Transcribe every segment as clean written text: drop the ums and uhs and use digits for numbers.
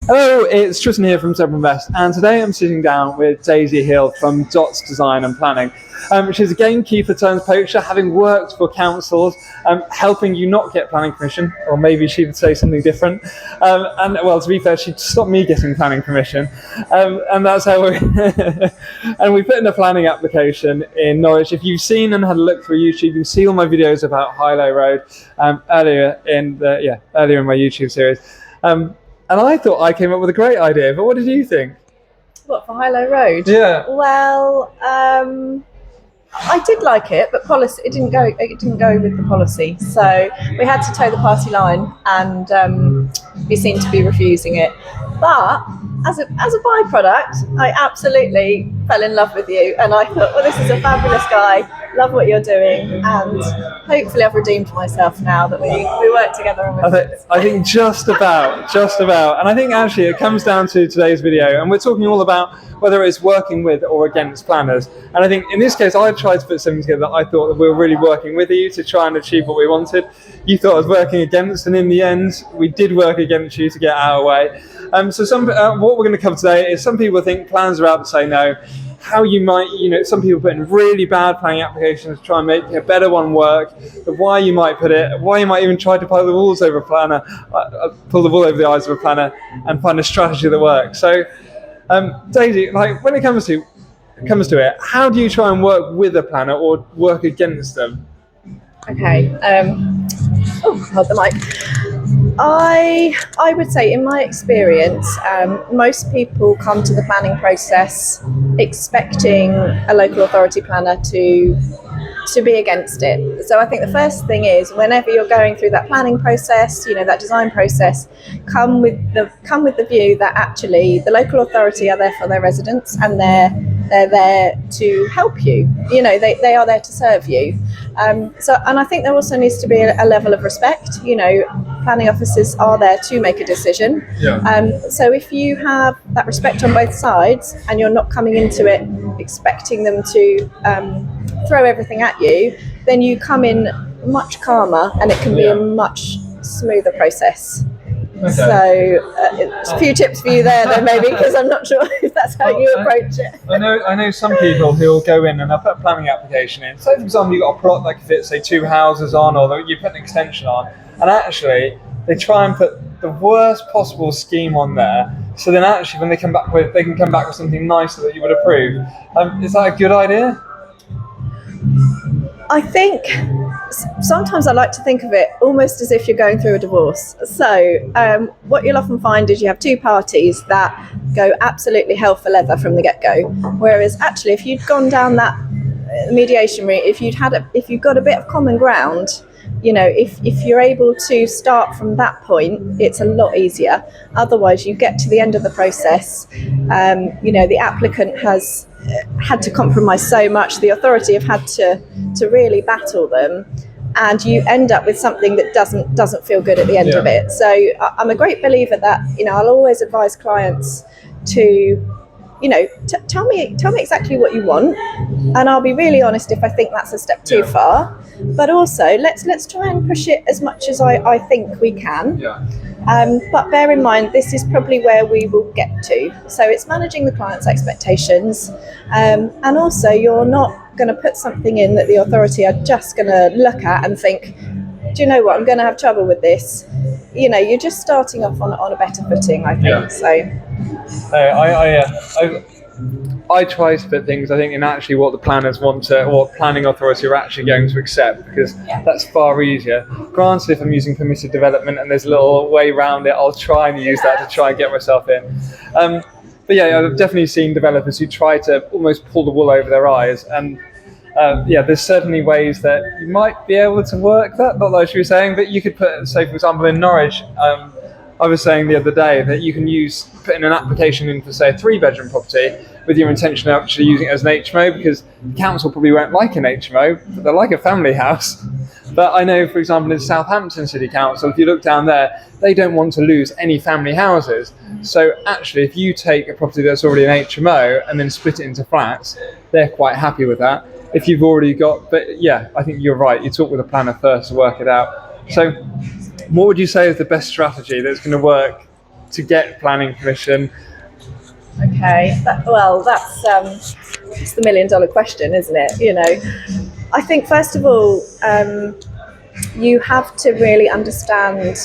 Hello, it's Tristan here from ZebraInvest, and today I'm sitting down with Daisy Hill from Dots Design and Planning. She's a gamekeeper turned poacher, having worked for councils, helping you not get planning permission, or maybe she would say something different. And well, to be fair, she stopped me getting planning permission, and that's how we and we put in a planning application in Norwich. If you've seen and had a look through YouTube, you can see all my videos about High-Low Road earlier in my YouTube series. And I thought I came up with a great idea, but what did you think? What, for High-Low Road? Yeah. Well, I did like it, but policy it didn't go with the policy. So we had to toe the party line, and we seemed to be refusing it. But as a byproduct, I absolutely fell in love with you, and I thought, well, this is a fabulous guy. Love what you're doing, and hopefully I've redeemed myself now that we work together on this. I think just about. And I think actually it comes down to today's video, and we're talking all about whether it's working with or against planners. And I think in this case, I tried to put something together that I thought that we were really working with you to try and achieve what we wanted. You thought I was working against, and in the end, we did work against you to get our way. So what we're going to cover today is some people think planners are out to say no. How you might, some people put in really bad planning applications to try and make a better one work, but why you might even try to pull the wool over the eyes of a planner and find a strategy that works. So, Daisy, when it comes to it, how do you try and work with a planner or work against them? Okay. Hold the mic. I would say, in my experience, most people come to the planning process expecting a local authority planner to be against it. So I think the first thing is, whenever you're going through that planning process, that design process, come with the view that actually the local authority are there for their residents, and they're there to help you. They are there to serve you. And I think there also needs to be a level of respect. Planning officers are there to make a decision. Yeah. So if you have that respect on both sides, and you're not coming into it expecting them to throw everything at you, then you come in much calmer, and it can be a much smoother process. Okay. So a few tips for you there, then, maybe, because I'm not sure if that's how you approach it. I know some people who'll go in and they'll put a planning application in. So, for example, you've got a plot that can fit, say, 2 houses on, or you put an extension on, and actually they try and put the worst possible scheme on there. So then, actually, when they can come back with something nicer that you would approve. Is that a good idea? I think sometimes I like to think of it almost as if you're going through a divorce. So what you'll often find is you have 2 parties that go absolutely hell for leather from the get-go. Whereas actually, if you'd gone down that mediation route, if you've got a bit of common ground, if you're able to start from that point, it's a lot easier. Otherwise, you get to the end of the process, the applicant has had to compromise so much, the authority have had to really battle them, and you end up with something that doesn't feel good at the end of it. So I'm a great believer that I'll always advise clients to tell me exactly what you want, and I'll be really honest if I think that's a step too far. But also, let's try and push it as much as I think we can. Yeah. But bear in mind, this is probably where we will get to. So it's managing the client's expectations, and also you're not going to put something in that the authority are just going to look at and think, do you know what, I'm going to have trouble with this. You're just starting off on a better footing, I think. Yeah. So I try to put things, I think, in actually what the planners want to, or what planning authority are actually going to accept, because that's far easier. Granted, if I'm using permitted development and there's a little way around it, I'll try and use that to try and get myself in. But yeah, I've definitely seen developers who try to almost pull the wool over their eyes, and there's certainly ways that you might be able to work that, not like you were saying, but you could put, say, for example, in Norwich, I was saying the other day that you can putting an application in for, say, a 3-bedroom property with your intention of actually using it as an HMO, because the council probably won't like an HMO, but they'll like a family house. But I know, for example, in Southampton City Council, if you look down there, they don't want to lose any family houses. So actually, if you take a property that's already an HMO and then split it into flats, they're quite happy with that. If you've already got, but yeah, I think you're right. You talk with a planner first to work it out. So what would you say is the best strategy that's going to work to get planning permission? Okay, that's it's the $1 million question, isn't it? You know, I think first of all, you have to really understand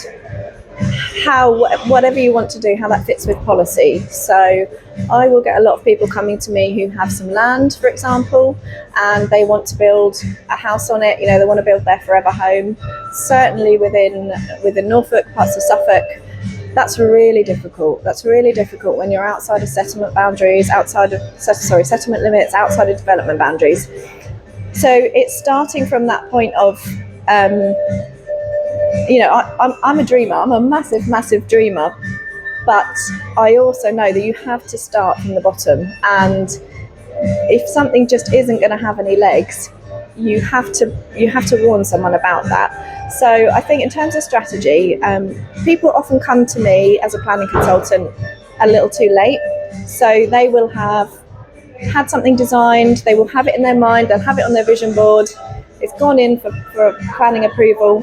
how whatever you want to do, how that fits with policy. So I will get a lot of people coming to me who have some land, for example, and they want to build a house on it. You know, they want to build their forever home. Certainly within Norfolk, parts of Suffolk, that's really difficult. That's really difficult when you're outside of settlement boundaries, settlement limits, outside of development boundaries. So it's starting from that point of, you know, I'm a dreamer. I'm a massive dreamer. But I also know that you have to start from the bottom. And if something just isn't going to have any legs, you have to warn someone about that. So I think in terms of strategy, people often come to me as a planning consultant a little too late. So they will have had something designed, they will have it in their mind, they'll have it on their vision board, it's gone in for planning approval,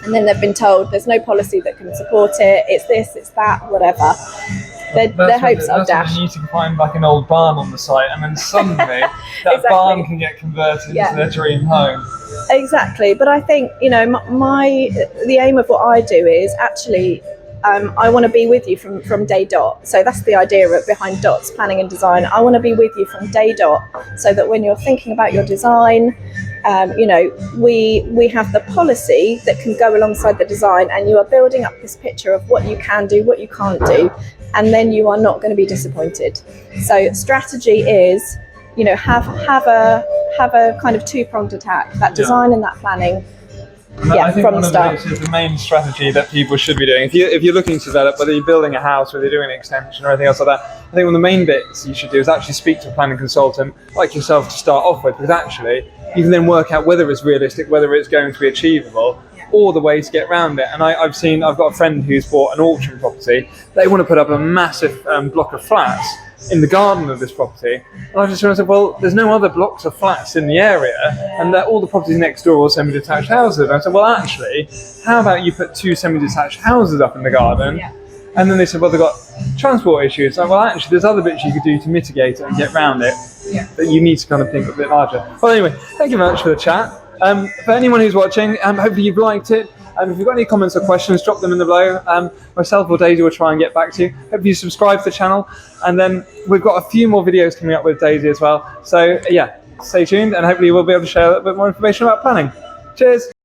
and then they've been told there's no policy that can support it, it's this, it's that, whatever. Their hopes are dashed. You need to find like an old barn on the site, and then suddenly that Exactly. barn can get converted into their dream home. Exactly, but I think, you know, the aim of what I do is actually I want to be with you from day dot. So that's the idea behind DOTS, planning and design. I want to be with you from day dot, so that when you're thinking about your design, you know, we have the policy that can go alongside the design, and you are building up this picture of what you can do, what you can't do, and then you are not going to be disappointed. So strategy is, you know, have a kind of two-pronged attack, that design and that planning. I think from one the of start. those is the main strategy that people should be doing. If you're looking to develop, whether you're building a house, whether you're doing an extension or anything else like that, I think one of the main bits you should do is actually speak to a planning consultant like yourself to start off with, because actually you can then work out whether it's realistic, whether it's going to be achievable, or the way to get around it. And I've got a friend who's bought an auction property. They want to put up a massive block of flats in the garden of this property, and I just realised, well, there's no other blocks of flats in the area, and all the properties next door are semi-detached houses. And I said, well, actually, how about you put 2 semi-detached houses up in the garden? And then they said, well, they've got transport issues. So, well, actually, there's other bits you could do to mitigate it and get around it, but you need to kind of think a bit larger. Well, anyway, thank you very much for the chat. For anyone who's watching, hopefully you've liked it. If you've got any comments or questions, drop them in the below. Myself or Daisy will try and get back to you. Hope you subscribe to the channel. And then we've got a few more videos coming up with Daisy as well. So yeah, stay tuned, and hopefully we'll be able to share a little bit more information about planning. Cheers.